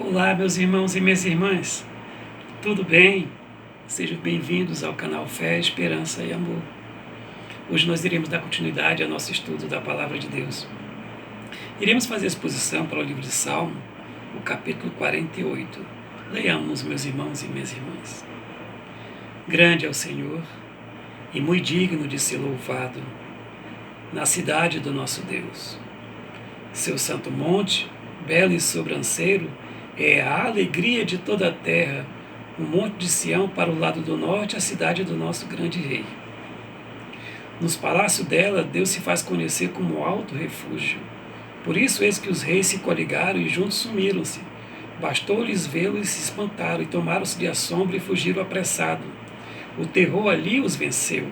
Olá, meus irmãos e minhas irmãs, tudo bem? Sejam bem-vindos ao canal Fé, Esperança e Amor. Hoje nós iremos dar continuidade ao nosso estudo da Palavra de Deus. Iremos fazer a exposição para o livro de Salmo, o capítulo 48. Leiamos, meus irmãos e minhas irmãs. Grande é o Senhor e muito digno de ser louvado na cidade do nosso Deus. Seu santo monte, belo e sobranceiro, é a alegria de toda a terra, o monte de Sião para o lado do norte, a cidade do nosso grande rei. Nos palácios dela, Deus se faz conhecer como alto refúgio. Por isso, eis que os reis se coligaram e juntos sumiram-se. Bastou-lhes vê-lo e se espantaram, e tomaram-se de assombro e fugiram apressado. O terror ali os venceu,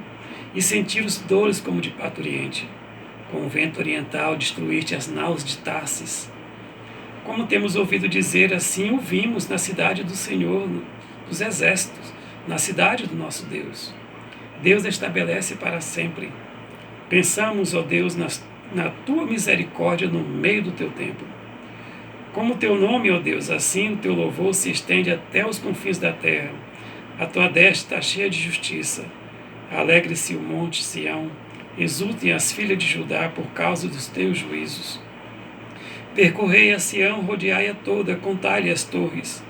e sentiram-se dores como de parturiente. Com o vento oriental destruíste as naus de Tarsis. Como temos ouvido dizer, assim o vimos na cidade do Senhor dos Exércitos, na cidade do nosso Deus. Deus estabelece para sempre. Pensamos, ó Deus, na tua misericórdia no meio do teu templo. Como o teu nome, ó Deus, assim o teu louvor se estende até os confins da terra. A tua destra está cheia de justiça. Alegre-se o monte Sião, exultem as filhas de Judá por causa dos teus juízos. Percorrei a Sião, rodeai-a toda, contai-lhe as torres.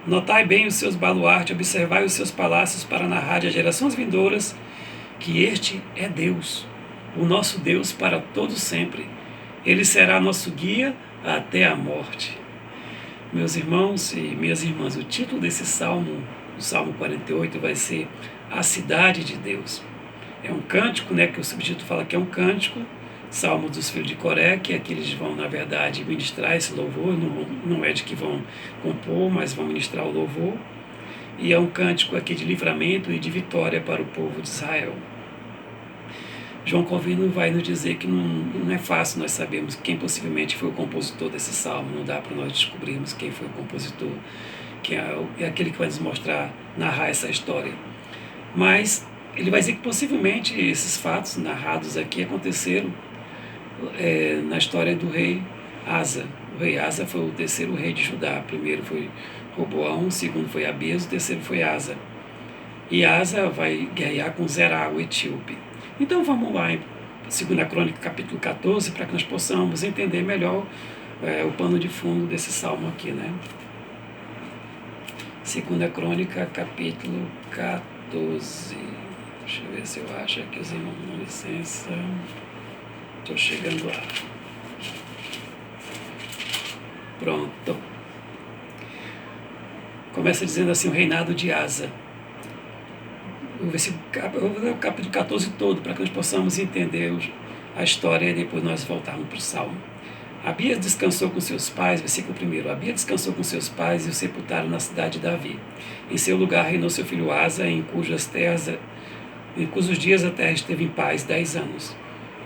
Notai bem os seus baluartes, observai os seus palácios, para narrar às gerações vindouras que este é Deus, o nosso Deus para todo sempre. Ele será nosso guia até a morte. Meus irmãos e minhas irmãs, o título desse salmo, o Salmo 48, vai ser A Cidade de Deus. É um cântico, que o subtítulo fala que é um cântico, Salmo dos filhos de Coré, que aqui eles vão, na verdade, ministrar esse louvor, não é de que vão compor, mas vão ministrar o louvor. E é um cântico aqui de livramento e de vitória para o povo de Israel. João Calvino vai nos dizer que não é fácil nós sabermos quem possivelmente foi o compositor desse salmo, não dá para nós descobrirmos quem foi o compositor, que é aquele que vai nos mostrar, narrar essa história. Mas ele vai dizer que possivelmente esses fatos narrados aqui aconteceram na história do rei Asa. O rei Asa foi o terceiro rei de Judá. O primeiro foi Roboão, o segundo foi Abias, o terceiro foi Asa. E Asa vai guerrear com Zerá, o etíope. Então vamos lá em 2 Crônica, capítulo 14, para que nós possamos entender melhor o pano de fundo desse salmo aqui, 2 Crônica, capítulo 14. Deixa eu ver se eu acho aqui os irmãos, com licença. Estou chegando lá. Pronto. Começa dizendo assim, o reinado de Asa. Eu vou ler o capítulo 14 todo, para que nós possamos entender a história e depois nós voltarmos para o Salmo. Abias descansou com seus pais, versículo 1. Abias descansou com seus pais e o sepultaram na cidade de Davi. Em seu lugar reinou seu filho Asa, em cujos dias a terra esteve em paz 10 anos.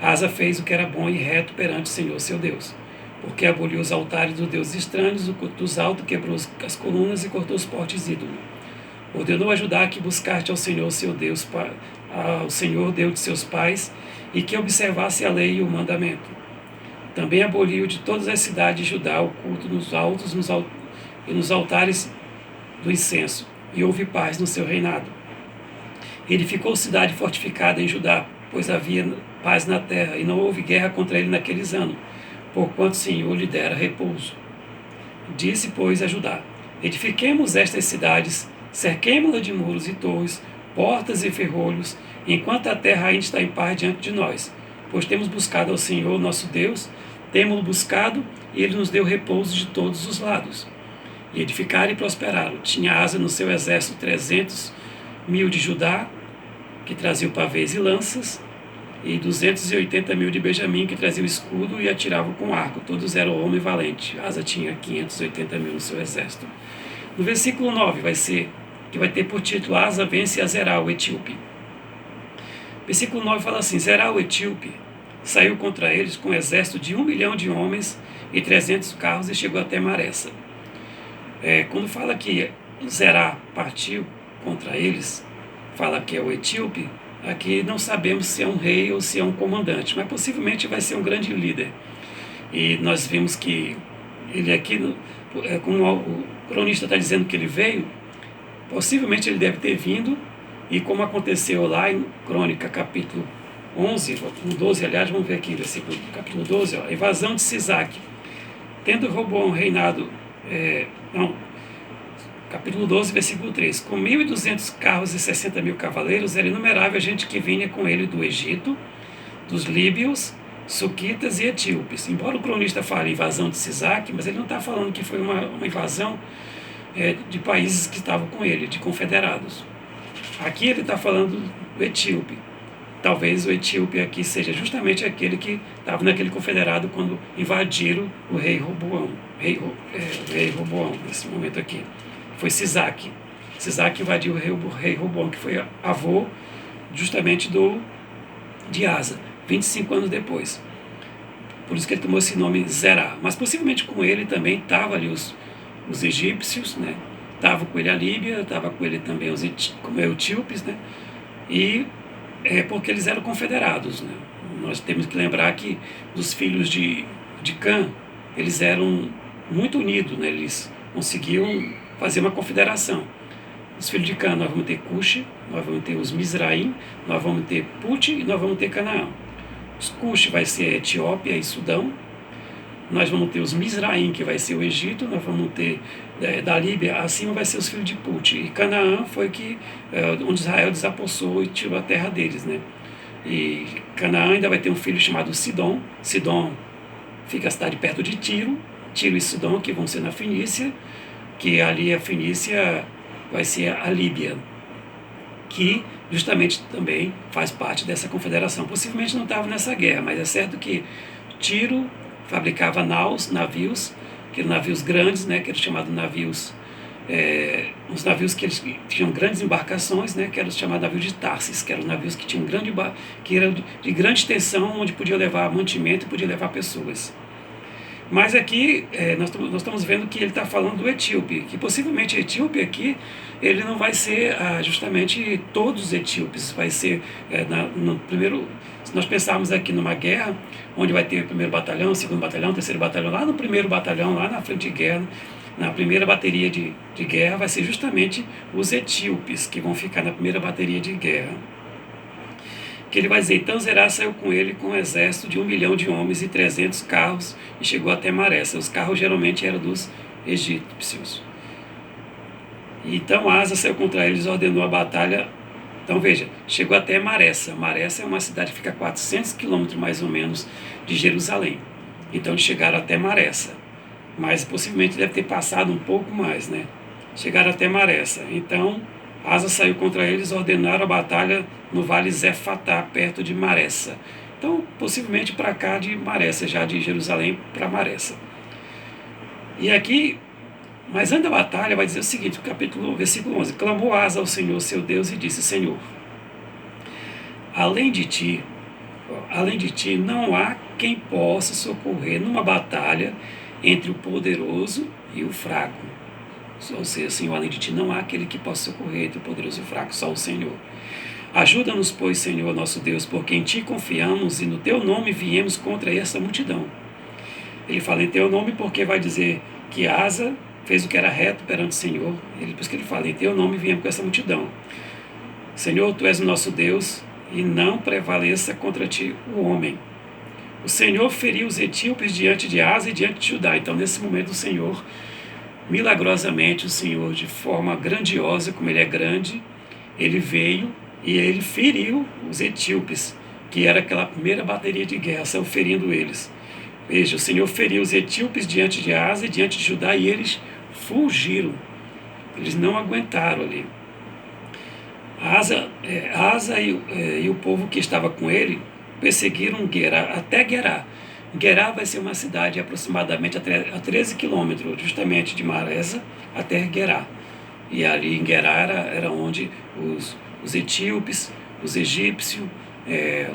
Asa fez o que era bom e reto perante o Senhor seu Deus, porque aboliu os altares dos deuses estranhos, dos altos quebrou as colunas e cortou os postes ídolos. Ordenou a Judá que buscaste ao Senhor seu Deus, ao Senhor Deus de seus pais, e que observasse a lei e o mandamento. Também aboliu de todas as cidades de Judá o culto nos altos e nos altares do incenso, e houve paz no seu reinado. Edificou cidade fortificada em Judá, pois havia paz na terra, e não houve guerra contra ele naqueles anos, porquanto o Senhor lhe dera repouso. Disse, pois, a Judá: edifiquemos estas cidades, cerquemo-las de muros e torres, portas e ferrolhos, enquanto a terra ainda está em paz diante de nós, pois temos buscado ao Senhor nosso Deus, temos-lo buscado, e ele nos deu repouso de todos os lados. E edificaram e prosperaram. Tinha Asa no seu exército 300.000 de Judá, que traziam pavês e lanças, e 280.000 de Benjamim, que traziam escudo e atiravam com arco. Todos eram homens valentes. Asa tinha 580.000 no seu exército. No versículo 9 que vai ter por título: Asa vence a Zerá, o etíope. Versículo 9 fala assim: Zerá, o etíope, saiu contra eles com um exército de 1 milhão de homens e 300 carros e chegou até Maressa. Quando fala que Zerá partiu contra eles, fala que é o etíope. Aqui não sabemos se é um rei ou se é um comandante, mas possivelmente vai ser um grande líder. E nós vimos que ele aqui como o cronista está dizendo que ele veio, possivelmente ele deve ter vindo, e como aconteceu lá em Crônica, capítulo 11, no 12, aliás, vamos ver aqui, versículo, capítulo 12, ó, a invasão de Sisaque. Tendo Roboão reinado, capítulo 12, versículo 3, com 1.200 carros e 60.000 cavaleiros, era inumerável a gente que vinha com ele do Egito, dos líbios, suquitas e etíopes. Embora o cronista fale invasão de Sisaque, mas ele não está falando que foi uma invasão de países que estavam com ele, de confederados. Aqui ele está falando do etíope. Talvez o etíope aqui seja justamente aquele que estava naquele confederado quando invadiram o rei Roboão. O rei Roboão, nesse momento aqui. Foi Sisaque. Sisaque invadiu o rei Roboão, que foi avô justamente de Asa, 25 anos depois. Por isso que ele tomou esse nome Zerá. Mas possivelmente com ele também estavam ali os egípcios, né? Estava com ele a Líbia, estava com ele também os etíopes, né? E porque eles eram confederados, né? Nós temos que lembrar que dos filhos de Cã, eles eram muito unidos, né? Eles conseguiam fazer uma confederação. Os filhos de Cã, nós vamos ter Cuxi, nós vamos ter os Mizraim, nós vamos ter Puti e nós vamos ter Canaã. Os Cuxi vai ser Etiópia e Sudão. Nós vamos ter os Mizraim, que vai ser o Egito. Nós vamos ter da Líbia acima vai ser os filhos de Puti. E Canaã foi onde Israel desapossou e tirou a terra deles, né? E Canaã ainda vai ter um filho chamado Sidom. Sidom fica a cidade perto de Tiro. Tiro e Sidom, que vão ser na Fenícia, que ali a Fenícia vai ser a Líbia, que justamente também faz parte dessa confederação. Possivelmente não estava nessa guerra, mas é certo que Tiro fabricava navios, que eram navios grandes, né, que eram chamados navios, uns navios que eles tinham grandes embarcações, né, que eram chamados navios de Tarsis, que eram navios que tinham que eram de grande extensão, onde podia levar mantimento e podia levar pessoas. Mas aqui nós estamos vendo que ele está falando do etíope, que possivelmente o etíope aqui, ele não vai ser justamente todos os etíopes, vai ser no primeiro, se nós pensarmos aqui numa guerra, onde vai ter o primeiro batalhão, segundo batalhão, terceiro batalhão, lá no primeiro batalhão, lá na frente de guerra, na primeira bateria de guerra, vai ser justamente os etíopes que vão ficar na primeira bateria de guerra. Que ele vai dizer, então Zerá saiu com ele com um exército de 1 milhão de homens e 300 carros e chegou até Maressa. Os carros geralmente eram dos egípcios. Então Asa saiu contra eles e ordenou a batalha. Então veja, chegou até Maressa. Maressa é uma cidade que fica a 400 quilômetros mais ou menos de Jerusalém. Então eles chegaram até Maressa. Mas possivelmente deve ter passado um pouco mais, né? Chegaram até Maressa. Então Asa saiu contra eles e ordenaram a batalha no vale Zefatá, perto de Maressa. Então, possivelmente para cá de Maressa, já de Jerusalém para Maressa. E aqui, mas antes da batalha, vai dizer o seguinte, versículo 11. Clamou Asa ao Senhor, seu Deus, e disse, Senhor, além de ti, não há quem possa socorrer numa batalha entre o poderoso e o fraco. Ou seja, Senhor, além de ti não há aquele que possa socorrer entre o poderoso e o fraco, só o Senhor. Ajuda-nos, pois, Senhor, nosso Deus, porque em ti confiamos e no teu nome viemos contra essa multidão. Ele fala em teu nome porque vai dizer que Asa fez o que era reto perante o Senhor. Por isso que ele fala, em teu nome viemos com essa multidão. Senhor, tu és o nosso Deus e não prevaleça contra ti o homem. O Senhor feriu os etíopes diante de Asa e diante de Judá. Então, nesse momento, o Senhor, milagrosamente, o Senhor, de forma grandiosa, como ele é grande, ele veio e ele feriu os etíopes, que era aquela primeira bateria de guerra, saiu ferindo eles. Veja, o Senhor feriu os etíopes diante de Asa e diante de Judá, e eles fugiram. Eles não aguentaram ali. Asa e o povo que estava com ele perseguiram até Gerá. Gerá vai ser uma cidade aproximadamente a 13 quilômetros, justamente de Maresa até Gerá. E ali em Gerá era onde os etíopes, os egípcios,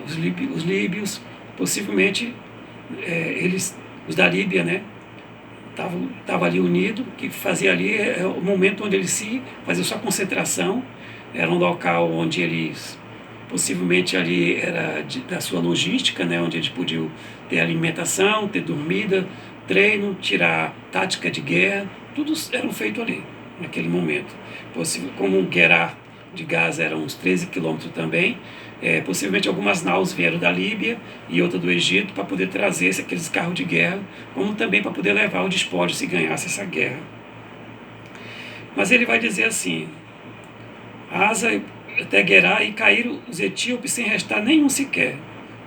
os líbios, possivelmente os da Líbia, né? Estavam ali unidos, que fazia ali o momento onde eles se faziam sua concentração, era um local onde eles, possivelmente ali era da sua logística, né? Onde eles podiam ter alimentação, ter dormida, treino, tirar tática de guerra, tudo era feito ali, naquele momento. Como o Gerar de Gaza era uns 13 quilômetros também, possivelmente algumas naus vieram da Líbia e outra do Egito para poder trazer aqueles carros de guerra, como também para poder levar o despojos se ganhasse essa guerra. Mas ele vai dizer assim: Asa até Gerar, e caíram os etíopes sem restar nenhum sequer.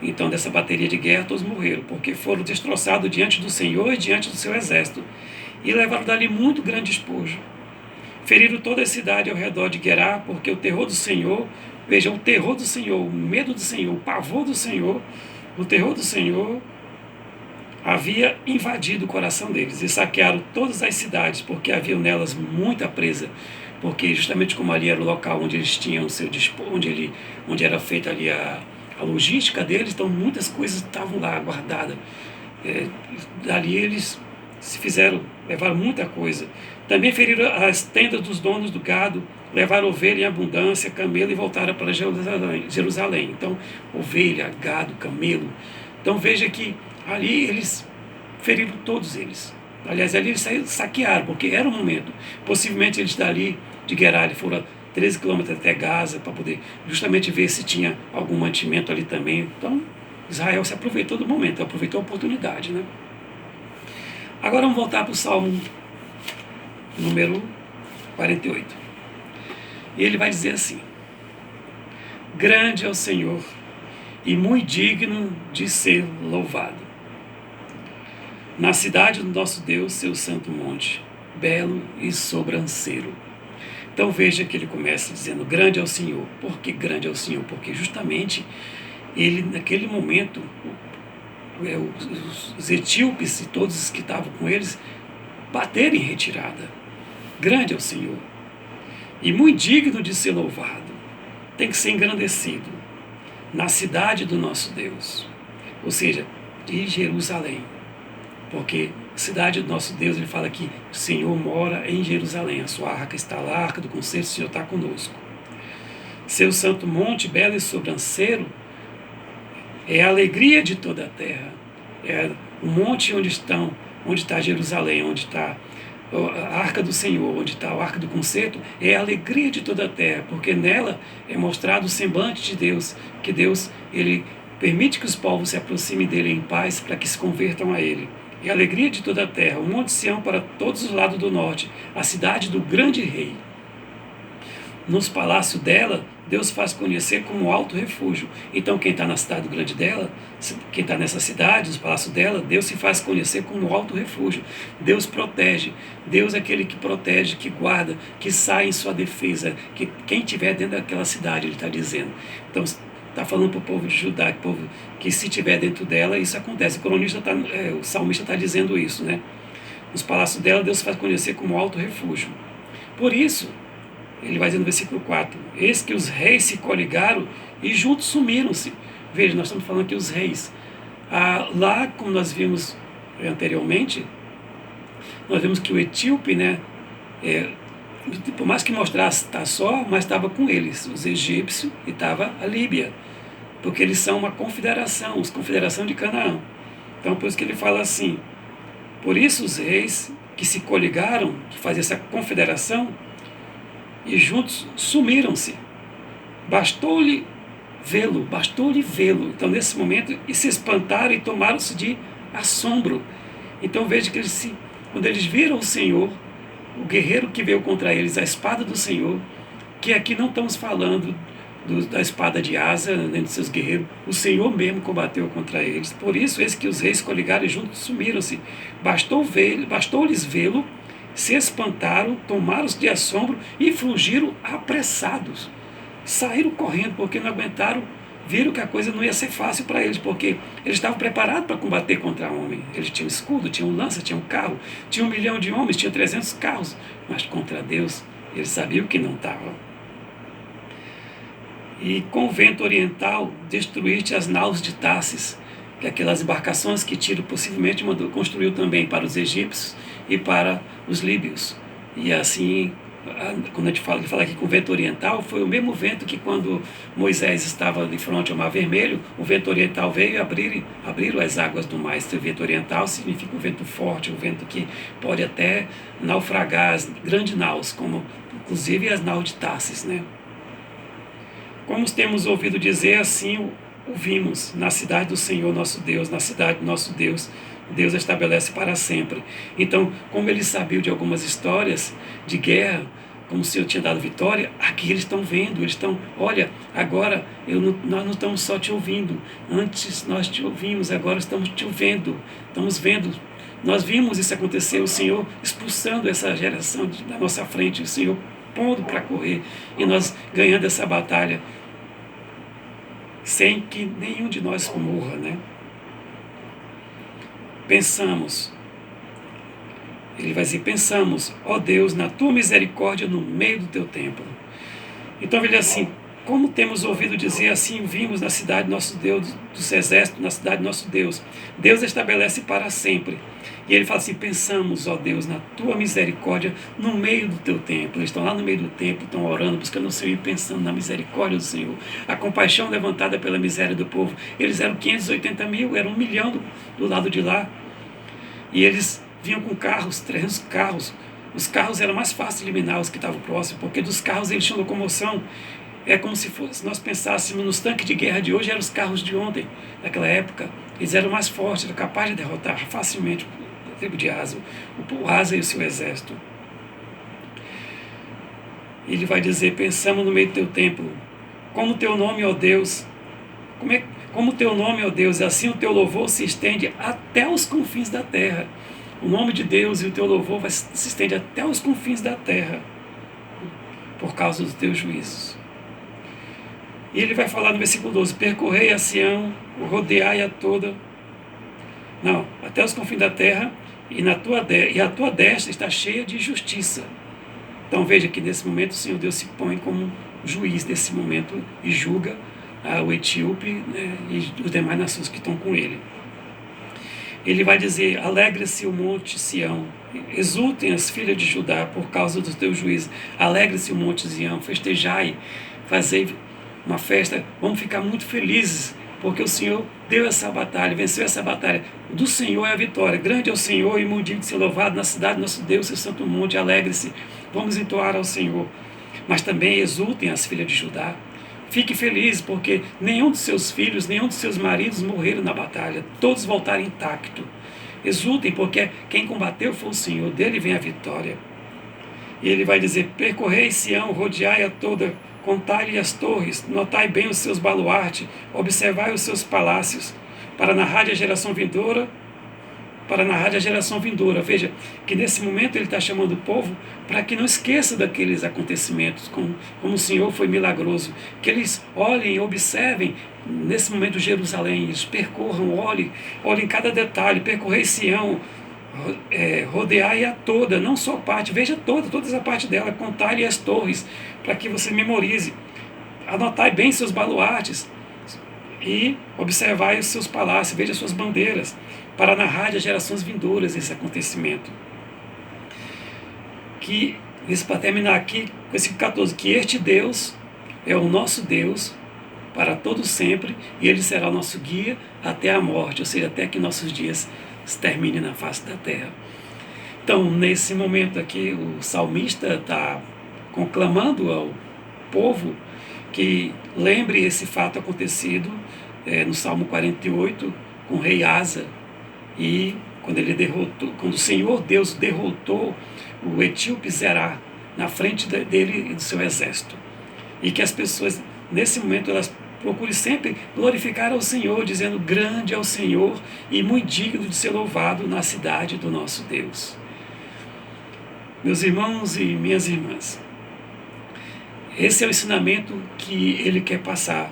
Então, dessa bateria de guerra, todos morreram, porque foram destroçados diante do Senhor e diante do seu exército, e levaram dali muito grande despojo. Feriram toda a cidade ao redor de Gerar, porque o terror do Senhor, veja, o terror do Senhor, o medo do Senhor, o pavor do Senhor, o terror do Senhor havia invadido o coração deles, e saquearam todas as cidades, porque havia nelas muita presa, porque justamente como ali era o local onde eles tinham o seu onde era feita ali a logística deles, então muitas coisas estavam lá guardadas. Dali eles levaram muita coisa. Também feriram as tendas dos donos do gado, levaram ovelha em abundância, camelo, e voltaram para Jerusalém. Então, ovelha, gado, camelo. Então veja que ali eles feriram todos eles. Aliás, ali eles saquearam, porque era o momento. Possivelmente eles dali de Gerar foram 13 quilômetros até Gaza, para poder justamente ver se tinha algum mantimento ali também. Então, Israel se aproveitou do momento, aproveitou a oportunidade, né? Agora vamos voltar para o Salmo número 48. E ele vai dizer assim: grande é o Senhor e muito digno de ser louvado. Na cidade do nosso Deus, seu santo monte, belo e sobranceiro. Então veja que ele começa dizendo: grande é o Senhor. Por que grande é o Senhor? Porque justamente ele, naquele momento, os etíopes e todos os que estavam com eles bateram em retirada. Grande é o Senhor e muito digno de ser louvado. Tem que ser engrandecido na cidade do nosso Deus, ou seja, de Jerusalém, porque a cidade do nosso Deus, ele fala que o Senhor mora em Jerusalém, a sua arca está lá, a arca do concerto, o Senhor está conosco. Seu santo monte, belo e sobranceiro, é a alegria de toda a terra, é o monte onde está Jerusalém, onde está a arca do Senhor, onde está a arca do concerto, é a alegria de toda a terra, porque nela é mostrado o semblante de Deus, que Deus, ele permite que os povos se aproximem dele em paz para que se convertam a ele. É a alegria de toda a terra, o monte Sião para todos os lados do norte, a cidade do grande rei. Nos palácios dela, Deus faz conhecer como alto refúgio. Então quem está na cidade do grande dela, quem está nessa cidade, nos palácios dela, Deus se faz conhecer como alto refúgio. Deus protege, Deus é aquele que protege, que guarda, que sai em sua defesa, que quem estiver dentro daquela cidade, ele está dizendo. Então está falando para o povo de Judá, que se estiver dentro dela, isso acontece. O salmista está dizendo isso, né? Nos palácios dela, Deus se faz conhecer como alto refúgio. Por isso, ele vai dizer no versículo 4, eis que os reis se coligaram e juntos sumiram-se. Veja, nós estamos falando aqui os reis. Lá, como nós vimos anteriormente, nós vimos que o etíope, né, por mais que mostrasse estar só, mas estava com eles, os egípcios, e estava a Líbia, porque eles são uma confederação, os confederação de Canaã. Então, por isso que ele fala assim, por isso os reis que se coligaram, que faziam essa confederação, e juntos sumiram-se. Bastou-lhe vê-lo. Então, nesse momento, e se espantaram e tomaram-se de assombro. Então, veja que quando eles viram o Senhor, o guerreiro que veio contra eles, a espada do Senhor, que aqui não estamos falando da espada de Asa, nem dos seus guerreiros, o Senhor mesmo combateu contra eles. Por isso, eis que os reis coligaram e juntos sumiram-se. Bastou-lhes vê-lo, se espantaram, tomaram-se de assombro e fugiram apressados. Saíram correndo porque não aguentaram, viram que a coisa não ia ser fácil para eles, porque eles estavam preparados para combater contra homem. Eles tinham escudo, tinham lança, tinham carro, tinham 1 milhão de homens, tinham 300 carros, mas contra Deus eles sabiam que não estavam. E com o vento oriental destruíste as naus de Tarsis, que aquelas embarcações que Tiro possivelmente construiu também para os egípcios e para os líbios. E assim quando a gente fala, ele fala aqui que o vento oriental foi o mesmo vento que quando Moisés estava de frente ao Mar Vermelho, o vento oriental veio e abriram as águas do mar. Esse vento oriental significa um vento forte, um vento que pode até naufragar as grandes naus, como inclusive as naus de Tarsis, né? Como temos ouvido dizer, assim ouvimos na cidade do Senhor nosso Deus, na cidade do nosso Deus, Deus estabelece para sempre. Então, como eles sabiam de algumas histórias de guerra, como o Senhor tinha dado vitória, aqui eles estão vendo, eles estão, olha, agora nós não estamos só te ouvindo, antes nós te ouvimos, agora estamos te vendo, estamos vendo. Nós vimos isso acontecer, o Senhor expulsando essa geração da nossa frente, o Senhor pondo para correr, e nós ganhando essa batalha, sem que nenhum de nós morra, né? Pensamos, ele vai dizer, pensamos, ó Deus, na tua misericórdia no meio do teu templo. Então ele diz assim, como temos ouvido dizer, assim vimos na cidade nosso Deus, dos exércitos, na cidade nosso Deus. Deus estabelece para sempre. E ele fala assim, pensamos, ó Deus, na tua misericórdia no meio do teu templo. Eles estão lá no meio do templo, estão orando, buscando o Senhor e pensando na misericórdia do Senhor. A compaixão levantada pela miséria do povo. Eles eram 580 mil, eram 1 milhão do lado de lá. E eles vinham com carros, 300 carros. Os carros eram mais fáceis de eliminar os que estavam próximos, porque dos carros eles tinham locomoção. É como se nós pensássemos nos tanques de guerra de hoje, eram os carros de ontem, naquela época. Eles eram mais fortes, eram capazes de derrotar facilmente a tribo de Asa, o Asa e o seu exército. Ele vai dizer, pensamos no meio do teu templo, como teu nome, ó Deus, como teu nome, ó Deus, assim o teu louvor se estende até os confins da terra. O nome de Deus e o teu louvor se estende até os confins da terra, por causa dos teus juízos. E ele vai falar no versículo 12, percorrei a Sião, rodeai-a toda, até os confins da terra, e a tua destra está cheia de justiça. Então veja que nesse momento o Senhor Deus se põe como juiz desse momento e julga o etíope, né, e os demais nações que estão com ele. Ele vai dizer, alegre-se o monte Sião, exultem as filhas de Judá por causa dos teus juízos, alegre-se o monte Sião, festejai, fazei uma festa, vamos ficar muito felizes, porque o Senhor deu essa batalha, venceu essa batalha. Do Senhor é a vitória, grande é o Senhor e muito de ser louvado na cidade, nosso Deus, seu santo monte, alegre-se, vamos entoar ao Senhor. Mas também exultem as filhas de Judá, fique feliz, porque nenhum dos seus filhos, nenhum dos seus maridos morreram na batalha, todos voltaram intactos. Exultem, porque quem combateu foi o Senhor, dele vem a vitória. E ele vai dizer, percorrei Sião, rodeai-a toda, contai-lhe as torres, notai bem os seus baluartes, observai os seus palácios, para narrar a geração vindoura, Veja que nesse momento ele está chamando o povo para que não esqueça daqueles acontecimentos, como o Senhor foi milagroso, que eles olhem, observem nesse momento Jerusalém, eles percorram, olhem cada detalhe, percorrei Sião, rodeai-a toda, não só parte, veja toda essa parte dela, contai-lhe as torres, para que você memorize, anotai bem seus baluartes e observai os seus palácios, veja suas bandeiras, para narrar de gerações vindouras esse acontecimento. Isso para terminar aqui, com esse 14, que este Deus é o nosso Deus para todo sempre, e ele será o nosso guia até a morte, ou seja, até que nossos dias se terminem na face da terra. Então, nesse momento aqui, o salmista está conclamando ao povo que lembre esse fato acontecido no Salmo 48, com o rei Asa, e quando o Senhor Deus derrotou o etíope Zerá na frente dele e do seu exército. E que as pessoas, nesse momento, elas procurem sempre glorificar ao Senhor, dizendo, grande é o Senhor e muito digno de ser louvado na cidade do nosso Deus. Meus irmãos e minhas irmãs, esse é o ensinamento que ele quer passar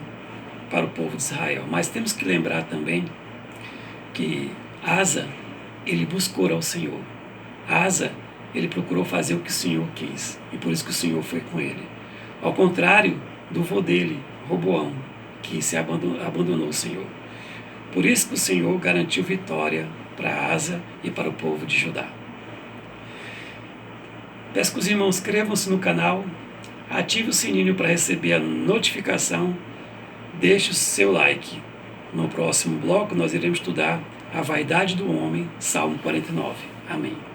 para o povo de Israel. Mas temos que lembrar também que Asa, ele buscou ao Senhor. Asa, ele procurou fazer o que o Senhor quis, e por isso que o Senhor foi com ele. Ao contrário do vô dele, Roboão, que se abandonou o Senhor. Por isso que o Senhor garantiu vitória para Asa e para o povo de Judá. Peço que os irmãos inscrevam-se no canal, ative o sininho para receber a notificação, deixe o seu like. No próximo bloco nós iremos estudar a vaidade do homem, Salmo 49. Amém.